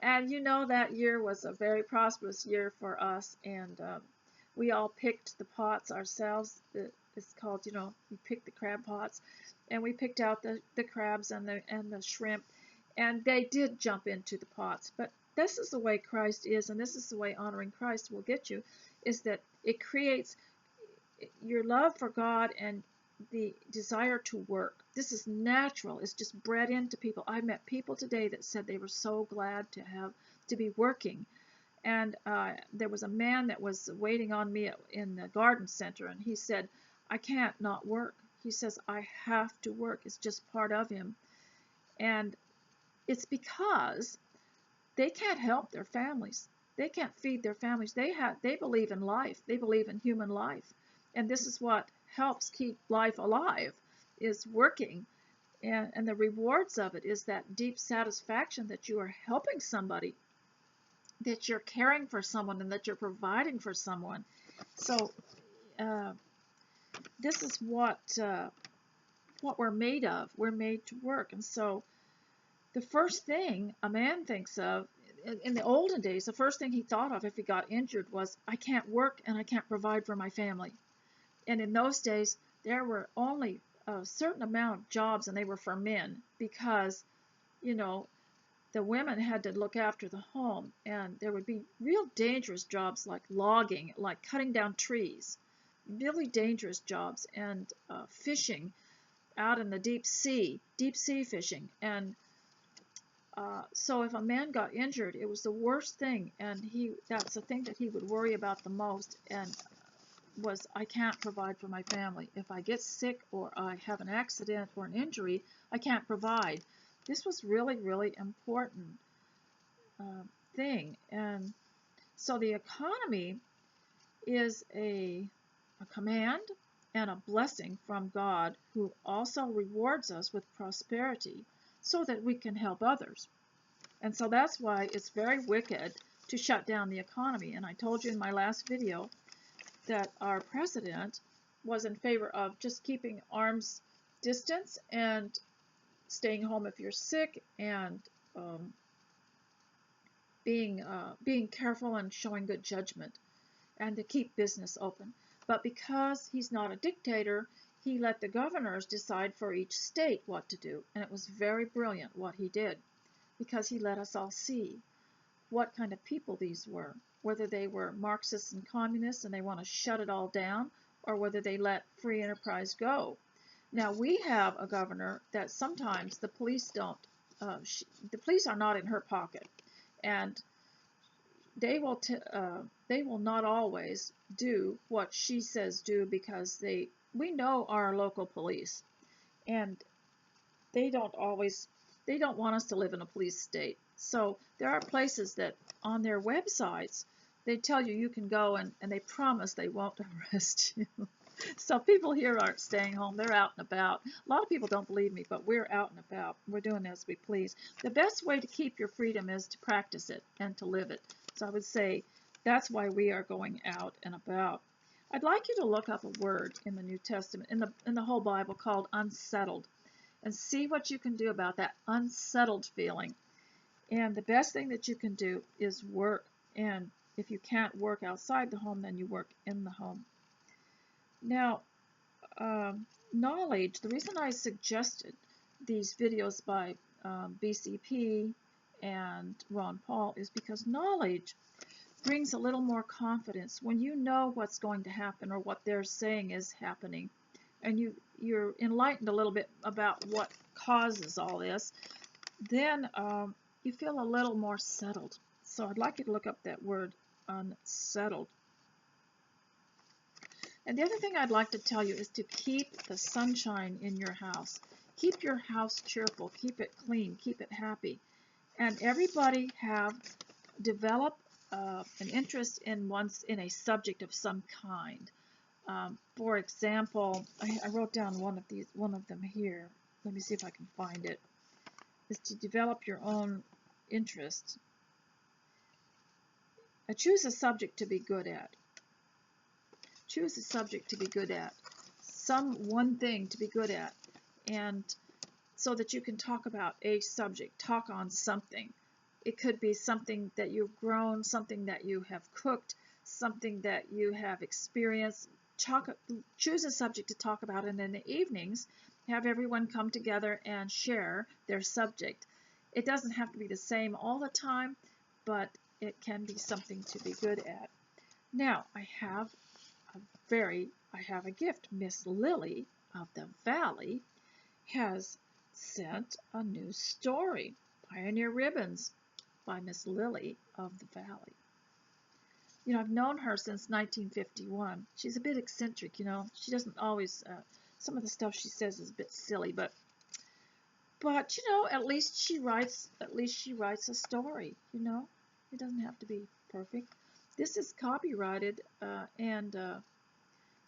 And you know, that year was a very prosperous year for us, and we all picked the pots ourselves. It's called, you know, you pick the crab pots, and we picked out the crabs and the shrimp, and they did jump into the pots. But this is the way Christ is, and this is the way honoring Christ will get you, is that it creates your love for God and the desire to work. This is natural. It's just bred into people. I met people today that said they were so glad to be working. And there was a man that was waiting on me in the garden center, and he said, I can't not work. He says, I have to work. It's just part of him. And it's because they can't help their families. They can't feed their families. They believe in life. They believe in human life. And this is what helps keep life alive, is working. And the rewards of it is that deep satisfaction that you are helping somebody, that you're caring for someone, and that you're providing for someone. So this is what we're made of. We're made to work. And so the first thing a man thinks of in the olden days, the first thing he thought of if he got injured was, I can't work and I can't provide for my family. And in those days, there were only a certain amount of jobs, and they were for men, because, you know, the women had to look after the home, and there would be real dangerous jobs like logging, like cutting down trees, really dangerous jobs, and fishing out in the deep sea fishing. And so if a man got injured, it was the worst thing, and that's the thing that he would worry about the most, and was, I can't provide for my family. If I get sick or I have an accident or an injury, I can't provide. This was really, really important thing. And so the economy is a command and a blessing from God, who also rewards us with prosperity so that we can help others. And so that's why it's very wicked to shut down the economy. And I told you in my last video that our president was in favor of just keeping arm's distance and staying home if you're sick, and being careful and showing good judgment, and to keep business open. But because he's not a dictator, he let the governors decide for each state what to do. And it was very brilliant what he did, because he let us all see what kind of people these were, whether they were Marxists and communists and they want to shut it all down, or whether they let free enterprise go. Now, we have a governor that sometimes the police don't, the police are not in her pocket, and they will not always do what she says do, because we know our local police, and they don't want us to live in a police state. So there are places that on their websites, they tell you you can go, and they promise they won't arrest you. So people here aren't staying home. They're out and about. A lot of people don't believe me, but we're out and about. We're doing as we please. The best way to keep your freedom is to practice it and to live it. So I would say that's why we are going out and about. I'd like you to look up a word in the New Testament, in the whole Bible, called unsettled, and see what you can do about that unsettled feeling. And the best thing that you can do is work. And if you can't work outside the home, then you work in the home. Now, knowledge, the reason I suggested these videos by BCP and Ron Paul is because knowledge brings a little more confidence. When you know what's going to happen, or what they're saying is happening, and you're enlightened a little bit about what causes all this, then you feel a little more settled. So I'd like you to look up that word, unsettled. And the other thing I'd like to tell you is to keep the sunshine in your house. Keep your house cheerful, keep it clean, keep it happy. And everybody have developed an interest in a subject of some kind. For example, I wrote down one of them here. Let me see if I can find it. Is to develop your own interest. Choose a subject to be good at. Choose a subject to be good at. One thing to be good at. And so that you can talk about a subject, talk on something. It could be something that you've grown, something that you have cooked, something that you have experienced. Choose a subject to talk about, and in the evenings, have everyone come together and share their subject. It doesn't have to be the same all the time, but it can be something to be good at. Now, I have a gift. Miss Lily of the Valley has sent a new story, Pioneer Ribbons, by Miss Lily of the Valley. You know, I've known her since 1951. She's a bit eccentric, you know. She doesn't always, some of the stuff she says is a bit silly, but you know, at least she writes a story, you know. It doesn't have to be perfect. This is copyrighted and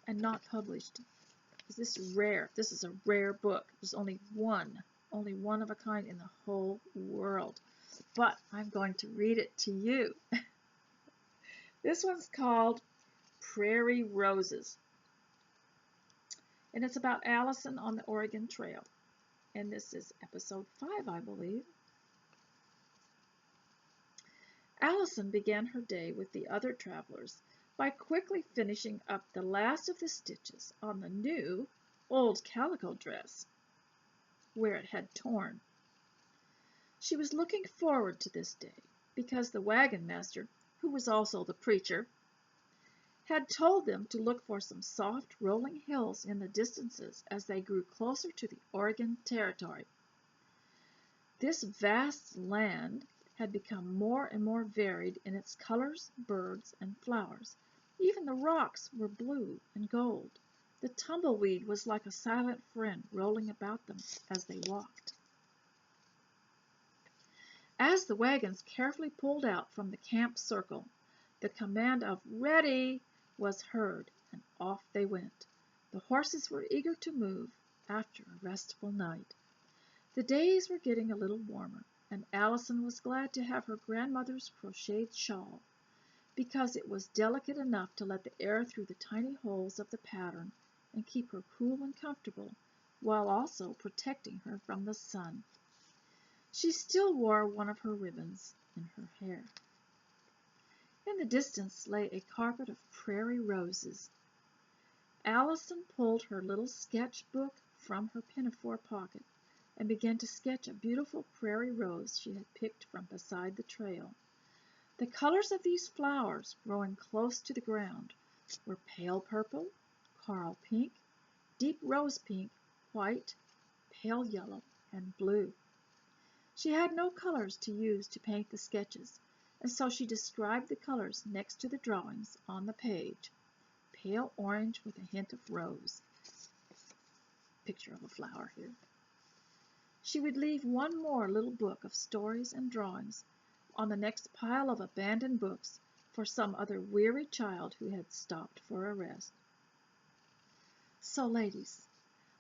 not published. This is rare. This is a rare book. There's only one of a kind in the whole world. But I'm going to read it to you. This one's called Prairie Roses. And it's about Allison on the Oregon Trail. And this is episode 5, I believe. Allison began her day with the other travelers by quickly finishing up the last of the stitches on the new old calico dress, where it had torn. She was looking forward to this day because the wagon master, who was also the preacher, had told them to look for some soft rolling hills in the distances as they grew closer to the Oregon Territory. This vast land had become more and more varied in its colors, birds, and flowers. Even the rocks were blue and gold. The tumbleweed was like a silent friend rolling about them as they walked. As the wagons carefully pulled out from the camp circle, the command of "Ready!" was heard, and off they went. The horses were eager to move after a restful night. The days were getting a little warmer, and Allison was glad to have her grandmother's crocheted shawl, because it was delicate enough to let the air through the tiny holes of the pattern and keep her cool and comfortable, while also protecting her from the sun. She still wore one of her ribbons in her hair. In the distance lay a carpet of prairie roses. Allison pulled her little sketch-book from her pinafore pocket and began to sketch a beautiful prairie rose she had picked from beside the trail. The colors of these flowers, growing close to the ground, were pale purple, coral pink, deep rose pink, white, pale yellow, and blue. She had no colors to use to paint the sketches, and so she described the colors next to the drawings on the page. Pale orange with a hint of rose. Picture of a flower here. She would leave one more little book of stories and drawings on the next pile of abandoned books for some other weary child who had stopped for a rest. So, ladies,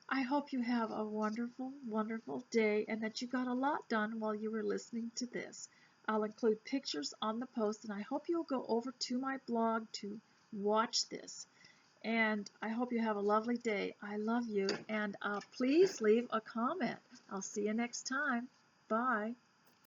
I hope you have a wonderful, wonderful day and that you got a lot done while you were listening to this. I'll include pictures on the post, and I hope you'll go over to my blog to watch this. And I hope you have a lovely day. I love you, and please leave a comment. I'll see you next time. Bye.